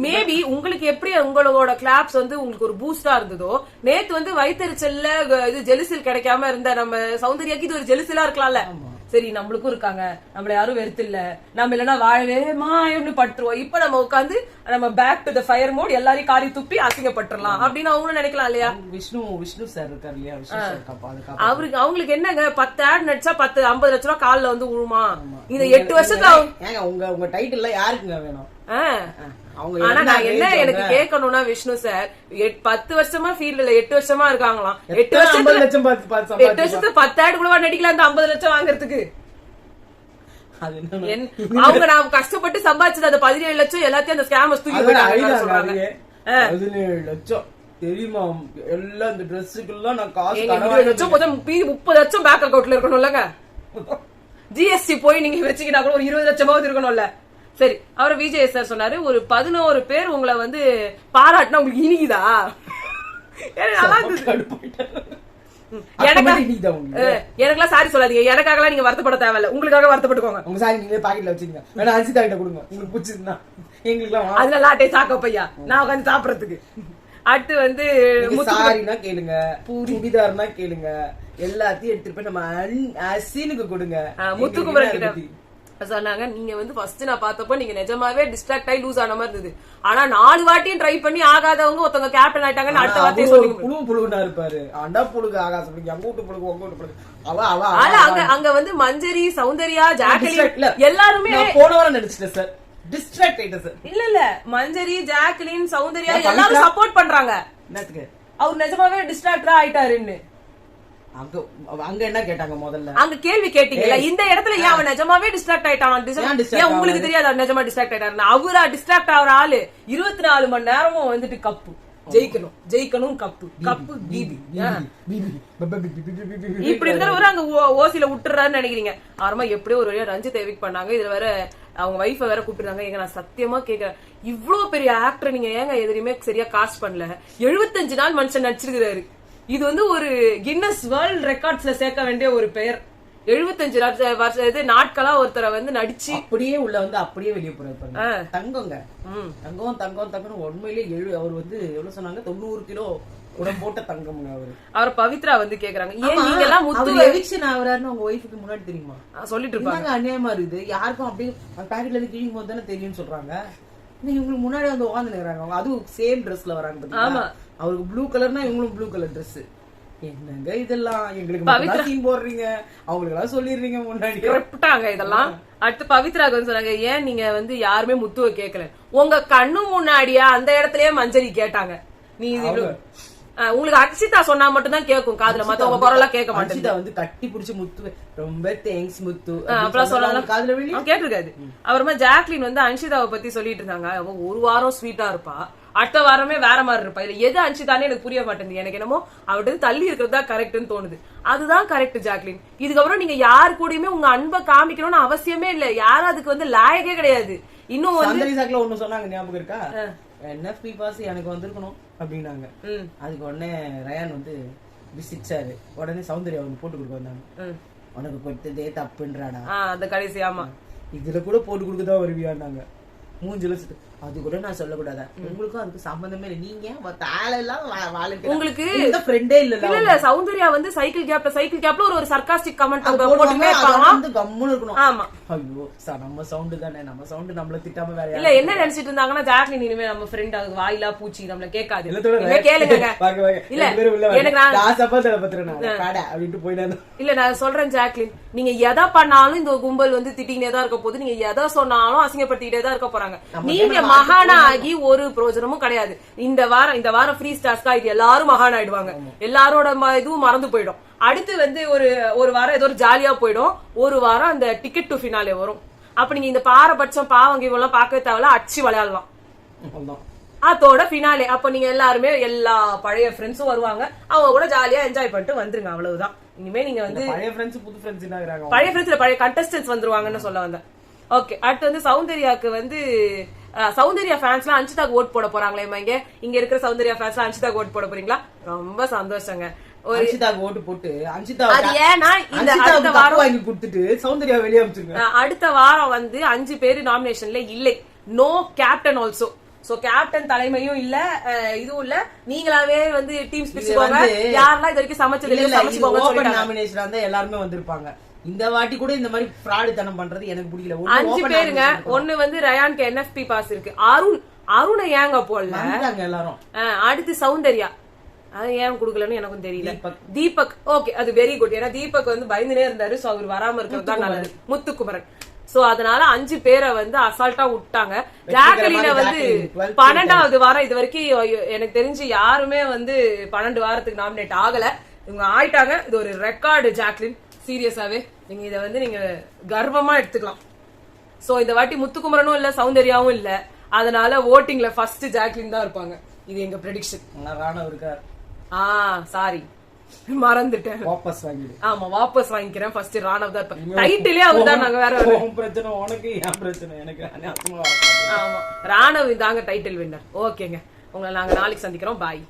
மேபி உங்களுக்கு எப்படி உங்களோட கிளாப்ஸ் வந்து உங்களுக்கு ஒரு பூஸ்டா இருந்ததோ, நேத்து வந்து வயிற்றுச்சல்ல இது ஜெலுசில் கிடைக்காம இருந்த நம்ம சௌந்தர்யாக்கு இது ஒரு ஜெலுசிலா இருக்கலாம்ல. சரி நம்மளுக்கும் இருக்காங்க, நம்மள யாரும் வெறுத்து இல்ல, நம்ம இல்லன்னா வாழவே மாயம்னு பட்டுருவோம், இப்ப நம்ம உட்காந்து நம்ம back to the fire mode எல்லாரையும் காரி துப்பி அசிங்கப்பட்டுறலாம் அப்படின்னு அவங்களும் நினைக்கலாம் இல்லையா? விஷ்ணு சார் இருக்காரு இல்லையா, அவருக்கு அவங்களுக்கு என்னங்க 10 ஆட் நடிச்சா 50 லட்சம் ரூபாய் கால்ல வந்து உழுமா? இந்த 8 வருஷத்துல உங்க டைட்டில் யாருக்குங்க வேணும்? ஆனா நான் என்ன எனக்கு கேட்கணும்னா, விஷ்ணு சார் 10 வருஷமா ஃபீல்ட்ல 8 வருஷமா இருக்காங்களாம், 8 வருஷத்துல 10 ஆட் கூட நடிக்கலாம் அந்த 50 லட்சம் வாங்குறதுக்கு. அவங்க நான் கஷ்டப்பட்டு சம்பாதிச்சது அந்த 17 லட்சம் எல்லாத்தையும் அந்த ஸ்கேமர்ஸ் தூக்கி போயிட்டாங்க சொல்றாங்க. 17 லட்சம் தெரியுமா? எல்லாம் இந்த ட்ரெஸ்ஸுக்குலாம் நான் காசு 20 லட்சம் 30 லட்சம் பேங்க் அக்கவுண்ட்ல இருக்கணும்லங்க. ஜிஎஸ்டி போய் நீங்க வச்சுக்கிட்டா கூட ஒரு 20 லட்சமாவது இருக்கணும்ல. சரி, அவரை விஜய் சார் சொன்னாரு, ஒரு 11 பேர் உங்களை வந்து பாராட்டினா உங்களுக்கு இனிக்குதா? எனக்கெல்லாம் சாரி சொல்லாதீங்க, எனக்காக நீங்க வருத்தப்பட தேவையில்ல, உங்களுக்காக வருத்தப்பட்டுக்கோங்க. உங்க சாரி நீங்களே பாக்கெட்ல வச்சுக்கோங்க, வேணா அன்சிதா கிட்ட கொடுங்க, உங்களுக்கு பிடிச்சிருந்தா. எங்களுக்கு அதுல லாட்டே சாக்க பையா நான் உட்காந்து சாப்பிடறதுக்கு. அடுத்து வந்து சாரினா கேளுங்க, சுடிதார்னா கேளுங்க, எல்லாத்தையும் எடுத்துட்டு போய் நம்ம அசீனுக்கு கொடுங்க. முத்துக்குமரன் கிட்ட சொன்னாங்க, நீங்க வந்து ஃபர்ஸ்ட் நான் பார்த்தப்போ நீங்க நிஜமாவே டிஸ்ட்ராக்ட் ஆகி லூஸ் ஆன மாதிரி இருந்தது, ஆனா 4 வாட்டியும் ட்ரை பண்ணி ஆகாதவங்க ஒருத்தவங்க கேப்டன் ஆயிட்டாங்கன்னு அடுத்த வார்த்தையை சொல்லி புழுனா இருப்பாரு. அண்டா புழுகு ஆகாசம் அங்கூட்டு புழுகு உங்கூட்டு புழுகு. அங்க வந்து மஞ்சரி, சௌந்தர்யா, ஜாக்லின் எல்லாருமே போன வாரம் நினைச்சிட்டேன் சார், டிஸ்ட்ராக்ட் ஆயிட்டேன் சார். இல்ல மஞ்சரி, ஜாக்லின், சௌந்தர்யா எல்லாரும் சப்போர்ட் பண்றாங்க. என்னத்துக்கு? அவர் நிஜமாவே டிஸ்ட்ராக்டரா ஆயிட்டாருன்னு அங்க என்ன கேட்டாங்க? முதல்ல அங்க கேள்வி கேட்டீங்கல்ல, இந்த இடத்துல ஏன் அவன் நிஜமாவே டிஸ்ட்ராக்ட் ஆயிட்டான்? ஏன் உங்களுக்கு தெரியாது நிஜமா டிஸ்ட்ராக்ட் ஆயிட்டாரு? அவரா டிஸ்ட்ராக்ட் ஆகிற ஆளு 24 மணி நேரமும் வந்துட்டு கப்பு ஜெயிக்கணும் கப்பு பிபி இப்படி இருக்கிறவரு அங்க ஓசில விட்டுறாருன்னு நினைக்கிறீங்க. ஆரமா எப்படியோ ஒரு வழியா ரஞ்சித் எவிக் பண்ணாங்க. இதுல வேற அவங்க வைஃப வேற கூப்பிட்டுருக்காங்க. எங்க நான் சத்தியமா கேக்குறேன், இவ்வளவு பெரிய ஆக்டர் நீங்க ஏங்க எதுவுமே சரியா காஸ்ட் பண்ணல? 75 நாள் மனுஷன் நடிச்சிருக்கிறாரு. இது வந்து ஒரு கின்னஸ் வேர்ல்ட் ரெக்கார்ட்ஸ்ல சேர்க்க வேண்டிய ஒரு பெயர். 75 நாட்களா ஒருத்தரை வந்து நடிச்சு அப்படியே உள்ள வந்து அப்படியே வெளியே போறாரு. தங்கங்க தங்கம் உண்மையிலேயே அவர் வந்து எவ்வளவு சொன்னாங்க? 90 கிலோ உடம்பு போட்ட தங்கம். அவரை பவித்ரா வந்து கேக்குறாங்க, ஏன் நீங்க எல்லாம் முத்து எவிக்ஷன் ஆகுறாருன்னு உங்க ஒய்ஃபுக்கு முன்னாடி தெரியுமா? சொல்லிட்டு இருப்பாங்க. அநியாயமா இருக்குது. யாருக்கும் அப்படியே பேக்கெட்ல இருந்து கிழியும் போது தானே தெரியும்னு சொல்றாங்க. இவங்களுக்கு முன்னாடி வந்து உட்காந்து நிக்கிறாங்க, அதுவும் சேம் ட்ரெஸ்ல வராங்க. அவருக்கு ப்ளூ கலர்னா இவங்களும் ப்ளூ கலர் ட்ரெஸ். என்னங்க இதெல்லாம்? எங்களுக்கு போடுறீங்க, அவங்களுக்கு எல்லாம் சொல்லிடுறீங்க முன்னாடி இதெல்லாம். அடுத்து பவித்ராக்கு வந்து சொன்னாங்க, ஏன் நீங்க வந்து யாருமே முத்துவ கேட்கல? உங்க கண்ணு முன்னாடியா அந்த இடத்துலயே மஞ்சரி கேட்டாங்க. நீ உங்களுக்கு அக்ஷிதா சொன்னா மட்டும் தான் கேட்கும் காதுல, மத்தவங்க குரலா கேட்க மாட்டேன். வந்து கட்டி புடிச்சு முத்து ரொம்ப தேங்க்ஸ் முத்து அப்புறம் சொல்லலாம் காதுல கேட்டிருக்காது. அப்புறமா ஜாக்லின் வந்து அன்ஷிதாவை பத்தி சொல்லிட்டு இருந்தாங்க. அவ ஒரு வாரம் ஸ்வீட்டா இருப்பா, அடுத்த வாரமே வேற மாதிரி இருப்பா. இல்ல எது அன்ஷிதானே எனக்கு புரிய மாட்டேங்குது. எனக்கு என்னமோ அவட்டு தள்ளி இருக்கிறது தான் கரெக்ட்னு தோணுது. அதுதான் கரெக்ட் ஜாக்லின். இதுக்கப்புறம் நீங்க யாரு கூடயுமே உங்க அன்பை காமிக்கணும்னு அவசியமே இல்ல. யாரும் அதுக்கு வந்து லாயகே கிடையாது. இன்னும் ஒண்ணு சொன்னாங்க, ஞாபகம் இருக்கா? என்எஃபி பாஸ் எனக்கு வந்திருக்கணும் அப்படின்னாங்க. அதுக்கு உடனே ரயான் வந்து விசிச்சாரு. உடனே சௌந்தர்யா ஒண்ணு போட்டு கொடுக்க வந்தாங்க. உனக்கு கொடுத்ததே தப்புன்றாடா அந்த கடைசி. ஆமா, இதுல கூட போட்டு கொடுக்கதான் வருவியான்னாங்க. மூஞ்சில அது கூட நான் சொல்லக்கூடாதா? உங்களுக்கும் அதுக்கு சம்பந்தமே இல்லை. நீங்க உங்களுக்கு ஃப்ரெண்டே இல்ல. இல்ல சௌந்தர்யா வந்து சைக்கிள் கேப்ல ஒரு சர்காஸ்டிக் கமெண்ட் போட்டுட்டே இருப்பாங்க. கம்முன்னு இருக்கணும். ஆமா. ஐயோ நம்ம சவுண்ட் தானே, நம்ம சவுண்ட் நம்மள திட்டாம வேற இல்ல என்ன நினைச்சிட்டு இருந்தாங்கன்னா ஜாக்லின் இனிமே நம்ம ஃப்ரெண்ட் அது வாயிலா பூச்சி நம்மள கேட்காது. கேளுங்க. இல்ல எனக்கு இல்ல நான் சொல்றேன் ஜாக்லின், நீங்க எதை பண்ணாலும் இந்த கும்பல் வந்து திட்டினே தான் இருக்க போது. நீங்க எதை சொன்னாலும் அசிங்கப்படுத்திட்டே தான் இருக்க போறாங்க. நீங்க மகானா ஆகி ஒரு பிரோஜனமும் கிடையாது. இந்த வாரம் ஃப்ரீ ஸ்டார்ஸ்க்கா இது எல்லாரும் மகான் ஆயிடுவாங்க. எல்லாரோட இதுவும் மறந்து போயிடும். அடுத்து வந்து ஒரு வாரம் ஏதோ ஒரு ஜாலியா போயிடும். ஒரு வாரம் அந்த டிக்கெட் டு ஃபினாலே வரும். அப்ப நீங்க இந்த பாரபட்சம் பாவங்க இவெல்லாம் பார்க்க தேவையில்ல, அடிச்சு விளையாடலாம் அதோட ஃபினாலே. அப்ப நீங்க எல்லாருமே எல்லா பழைய ஃப்ரெண்ட்ஸும் வருவாங்க. அவங்க கூட ஜாலியா என்ஜாய் பண்ணிட்டு வந்துருங்க. அவ்வளவுதான். இனிமே நீங்க வந்து பழைய ஃப்ரெண்ட்ஸ் புது ஃப்ரெண்ட்ஸ் என்ன பழைய ஃப்ரெண்ட்ஸ்ல பழைய கண்டஸ்டன்ட்ஸ் வந்துருவாங்கன்னு சொல்ல வந்தேன். ஓகே, அடுத்து வந்து சௌந்தர்யாக்கு வந்து சௌந்தர்யா ஃபேன்ஸ்லாம் அன்ஷிதாக்கு ஓட் போட போறாங்களே. இங்க இருக்கிற சௌந்தர்யா ஃபேன்ஸ்லாம் அன்ஷிதாக்கு ஓட் போட போறீங்களா? ரொம்ப சந்தோஷங்க. அன்ஷிதாக்கு ஓட்டு போட்டு அடுத்த வாரம் வாங்கி கொடுத்துட்டு சௌந்தர்யா வெளியே அனுப்பிச்சிருங்க. அடுத்த வாரம் வந்து 5 பேரு நாமினேஷன்ல இல்லை. No captain also. So captain தலைமையும் இல்ல, இதுவும் இல்ல. நீங்களாவே வந்து டீம்ஸ் பிரிச்சுக்கோங்க. யாரெல்லாம் இது வரைக்கும் சமைச்சது இல்ல சமைச்சுக்கோங்க. நாமினேஷன் வந்து எல்லாருமே வந்திருப்பாங்க. இந்த வாட்டி கூட இந்த மாதிரி ஃப்ராட் தனம் பண்றது எனக்கு பிடிக்கல. 5 பேருங்க. ஒன்னு வந்து ரயானுக்கு NFP பாஸ் இருக்கு. அருணை ஏங்க போடல எல்லாரும். அடுத்து சௌந்தர்யா அது ஏன் குடுக்கலன்னு எனக்கும் தெரியல. தீபக் ஓகே, அது வெரி குட். ஏன்னா தீபக் வந்து பயந்துனே இருந்தாரு. சோ அவர் வராம இருக்கிறது தான் நல்லது. முத்துக்குமரன். சோ அதனால 5 பேரை வந்து அசால்ட்டா விட்டாங்க. ஜாக்லின வந்து 12வது வாரம் இது வரைக்கும் எனக்கு தெரிஞ்சு யாருமே வந்து 12 வாரத்துக்கு நாமினேட் ஆகல. இவங்க ஆயிட்டாங்க. இது ஒரு ரெக்கார்டு ஜாக்லின். சீரியஸாவே நீங்க இத வந்து நீங்க கர்வமா எடுத்துக்கலாம். சோ இந்த வாட்டி முத்துக்குமரனும் இல்ல சௌந்தர்யாவும் இல்ல. அதனால ஓட்டிங்ல ஃபர்ஸ்ட் ஜாக்லின் தான் இருப்பாங்க. இது எங்க ப்ரெடிக்ஷன். ராணா இருக்கார். சாரி மறந்துட்டேன். வாபஸ் வாங்கிடு. ஆமா வாபஸ் வாங்கிக்கிறேன். ஃபர்ஸ்ட் ராணவ் தான் இருப்பாங்க. டைட்டிலே அவர்தான். நாங்க வேற பிரச்சனை உனக்கு ஏன் பிரச்சனை எனக்கு. ஆமா ராணவ் தாங்க டைட்டில் வின்னர். ஓகேங்க, உங்களை நாங்க நாளைக்கு சந்திக்கிறோம். பாய்.